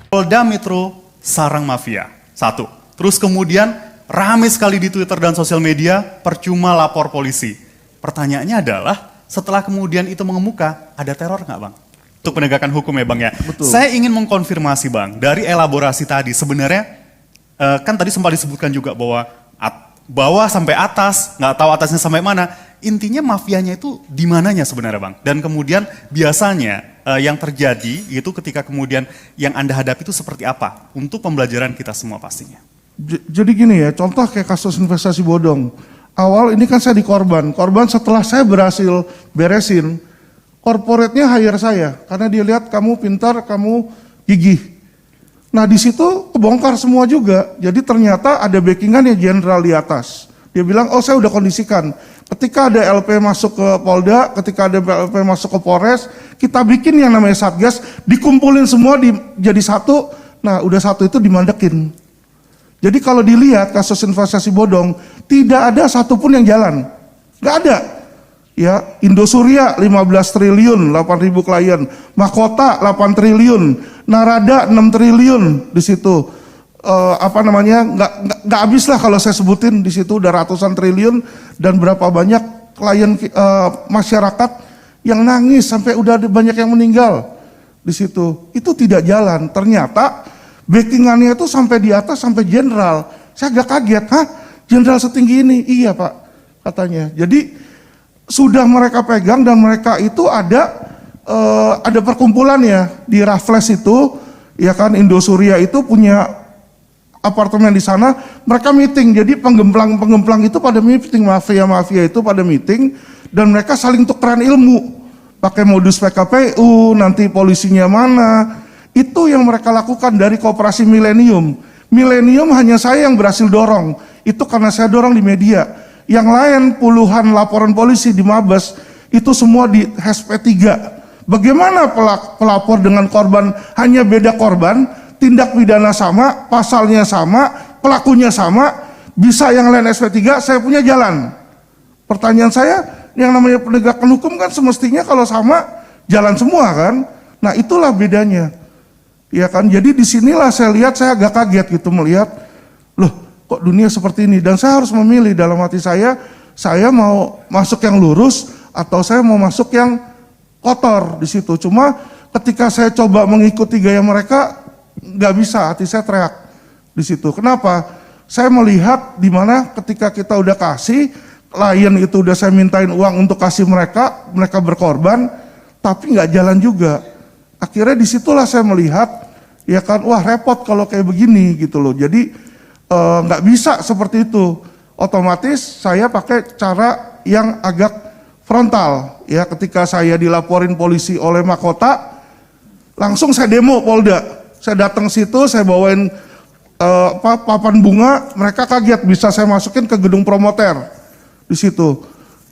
Polda Metro sarang mafia. Satu. Terus kemudian rame sekali di Twitter dan sosial media, percuma lapor polisi. Pertanyaannya adalah, setelah kemudian itu mengemuka, ada teror nggak Bang? Untuk penegakan hukum ya Bang ya. Betul. Saya ingin mengkonfirmasi Bang, dari elaborasi tadi sebenarnya, kan tadi sempat disebutkan juga bahwa bawah sampai atas, nggak tahu atasnya sampai mana. Intinya mafianya itu di mananya sebenarnya Bang? Dan kemudian biasanya yang terjadi itu ketika kemudian yang Anda hadapi itu seperti apa? Untuk pembelajaran kita semua pastinya. Jadi gini ya, contoh kayak kasus investasi bodong. Awal ini kan saya di korban setelah saya berhasil beresin, korporatnya hire saya. Karena dia lihat kamu pintar, kamu gigih. Nah di situ kebongkar semua juga. Jadi ternyata ada backingannya jenderal di atas. Dia bilang, oh saya udah kondisikan. Ketika ada LP masuk ke Polda, ketika ada LP masuk ke Polres, kita bikin yang namanya Satgas, dikumpulin semua jadi satu. Nah udah satu itu dimandekin. Jadi kalau dilihat kasus investasi bodong, tidak ada satupun yang jalan. Nggak ada. Ya, Indosuria 15 triliun, 8.000 klien. Mahkota 8 triliun. Narada 6 triliun di situ. Nggak habis lah kalau saya sebutin di situ udah ratusan triliun dan berapa banyak klien masyarakat yang nangis sampai udah banyak yang meninggal di situ. Itu tidak jalan. Ternyata backingannya itu sampai di atas sampai jenderal. Saya agak kaget, hah? Jenderal setinggi ini? Iya Pak, katanya. Jadi sudah mereka pegang dan mereka itu ada perkumpulan ya di Raffles itu, ya kan Indosuria itu punya apartemen di sana, mereka meeting. Jadi penggemplang itu pada meeting, mafia itu pada meeting dan mereka saling tukeran ilmu. Pakai modus PKPU, nanti polisinya mana. Itu yang mereka lakukan dari Koperasi Milenium. Milenium hanya saya yang berhasil dorong. Itu karena saya dorong di media. Yang lain puluhan laporan polisi di Mabes itu semua di HP3. Bagaimana pelapor dengan korban hanya beda korban? Tindak pidana sama, pasalnya sama, pelakunya sama, bisa yang lain SP3, saya punya jalan. Pertanyaan saya, yang namanya penegakan hukum kan semestinya kalau sama, jalan semua kan? Nah itulah bedanya. Ya kan, jadi disinilah saya lihat, saya agak kaget gitu melihat, loh kok dunia seperti ini? Dan saya harus memilih dalam hati saya mau masuk yang lurus, atau saya mau masuk yang kotor di situ. Cuma ketika saya coba mengikuti gaya mereka, nggak bisa, hati saya teriak di situ. Kenapa? Saya melihat di mana ketika kita udah kasih, klien itu udah saya mintain uang untuk kasih mereka berkorban, tapi nggak jalan juga. Akhirnya disitulah saya melihat, ya kan, wah repot kalau kayak begini gitu loh. Jadi nggak bisa seperti itu. Otomatis saya pakai cara yang agak frontal. Ya, ketika saya dilaporin polisi oleh Mahkota, langsung saya demo Polda. Saya datang situ, saya bawain papan bunga, mereka kaget bisa saya masukin ke gedung promoter di situ.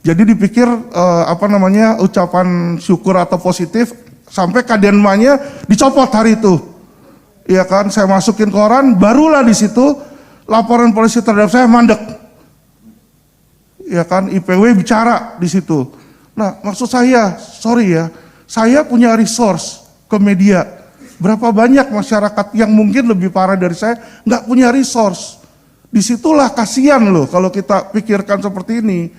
Jadi dipikir ucapan syukur atau positif, sampai kadenmanya dicopot hari itu. Ya kan, saya masukin koran, barulah di situ laporan polisi terhadap saya mandek. Ya kan, IPW bicara di situ. Nah, maksud saya, sorry ya, saya punya resource ke media. Berapa banyak masyarakat yang mungkin lebih parah dari saya nggak punya resource. Disitulah kasihan loh kalau kita pikirkan seperti ini.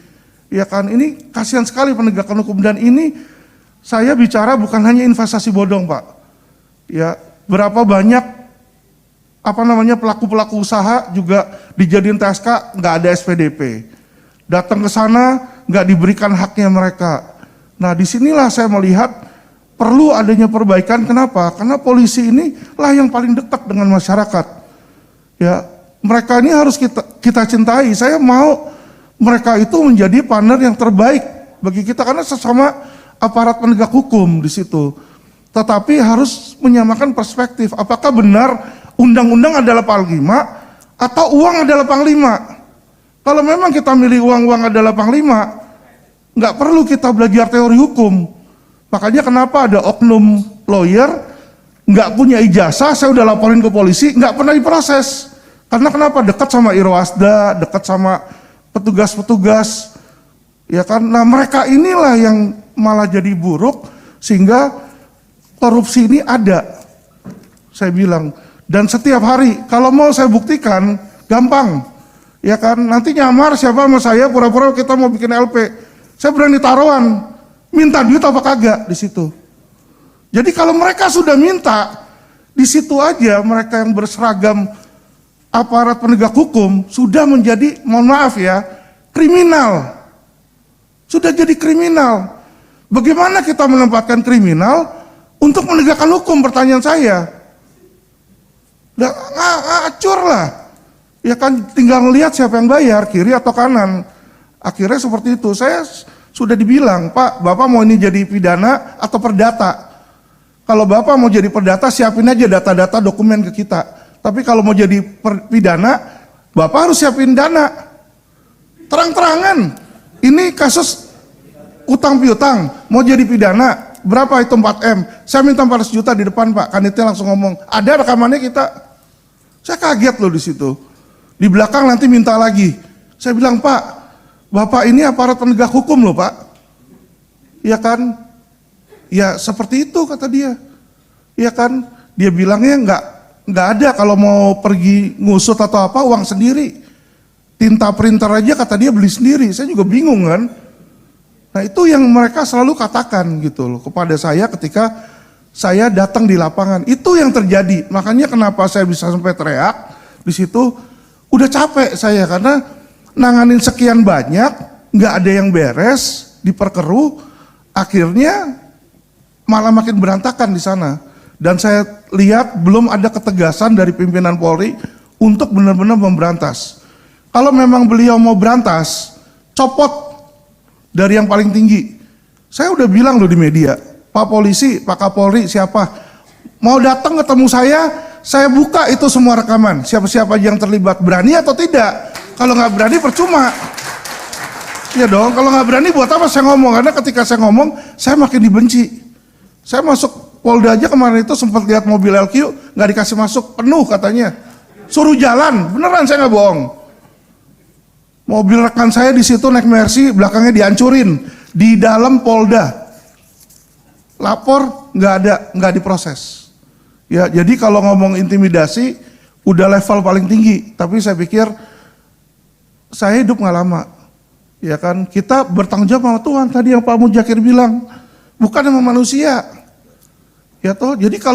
Ya kan, ini kasihan sekali penegakan hukum. Dan ini saya bicara bukan hanya investasi bodong Pak. Ya, berapa banyak pelaku-pelaku usaha juga dijadiin TSK nggak ada SPDP. Datang ke sana nggak diberikan haknya mereka. Nah disinilah saya melihat perlu adanya perbaikan. Kenapa? Karena polisi ini lah yang paling dekat dengan masyarakat. Ya, mereka ini harus kita cintai. Saya mau mereka itu menjadi partner yang terbaik bagi kita karena sesama aparat penegak hukum di situ. Tetapi harus menyamakan perspektif. Apakah benar undang-undang adalah panglima atau uang adalah panglima? Kalau memang kita milih uang adalah panglima, nggak perlu kita belajar teori hukum. Makanya kenapa ada oknum lawyer nggak punya ijazah, saya udah laporin ke polisi, nggak pernah diproses. Karena kenapa? Dekat sama Irwasda, dekat sama petugas-petugas, ya kan? Nah mereka inilah yang malah jadi buruk sehingga korupsi ini ada. Saya bilang, dan setiap hari, kalau mau saya buktikan, gampang. Ya kan, nanti nyamar siapa sama saya, pura-pura kita mau bikin LP. Saya berani taruhan, minta duit apa kagak di situ. Jadi kalau mereka sudah minta, di situ aja mereka yang berseragam aparat penegak hukum sudah menjadi, mohon maaf ya, kriminal. Sudah jadi kriminal. Bagaimana kita menempatkan kriminal untuk menegakkan hukum, pertanyaan saya. Udah acur lah. Ya kan tinggal ngelihat siapa yang bayar, kiri atau kanan. Akhirnya seperti itu. Saya sudah dibilang, Pak, Bapak mau ini jadi pidana atau perdata? Kalau Bapak mau jadi perdata, siapin aja data-data dokumen ke kita. Tapi kalau mau jadi pidana, Bapak harus siapin dana. Terang-terangan. Ini kasus utang piutang, mau jadi pidana, berapa itu 4M? Saya minta 400 juta di depan Pak, kanitnya langsung ngomong, ada rekamannya kita. Saya kaget loh di situ. Di belakang nanti minta lagi. Saya bilang, Pak, Bapak ini aparat penegak hukum loh Pak. Iya kan? Ya seperti itu kata dia. Iya kan? Dia bilangnya nggak ada kalau mau pergi ngusut atau apa, uang sendiri. Tinta printer aja kata dia beli sendiri. Saya juga bingung kan. Nah itu yang mereka selalu katakan gitu loh kepada saya ketika saya datang di lapangan. Itu yang terjadi. Makanya kenapa saya bisa sampai teriak di situ. Udah capek saya karena nanganin sekian banyak, nggak ada yang beres, diperkeruh, akhirnya malah makin berantakan di sana. Dan saya lihat belum ada ketegasan dari pimpinan Polri untuk benar-benar memberantas. Kalau memang beliau mau berantas, copot dari yang paling tinggi. Saya udah bilang loh di media, Pak Polisi, Pak Kapolri, siapa mau datang ketemu saya buka itu semua rekaman, siapa-siapa aja yang terlibat, berani atau tidak. Kalau nggak berani percuma. Ya dong, kalau nggak berani buat apa saya ngomong? Karena ketika saya ngomong, saya makin dibenci. Saya masuk Polda aja kemarin itu sempat lihat mobil LQ, nggak dikasih masuk, penuh katanya. Suruh jalan, beneran saya nggak bohong. Mobil rekan saya di situ naik Mercy, belakangnya dihancurin di dalam Polda. Lapor nggak diproses. Ya, jadi kalau ngomong intimidasi udah level paling tinggi. Tapi saya pikir saya hidup nggak lama. Ya kan, kita bertanggung jawab sama Tuhan. Tadi yang Pak Mujakir bilang, bukan sama manusia. Ya toh, jadi kalau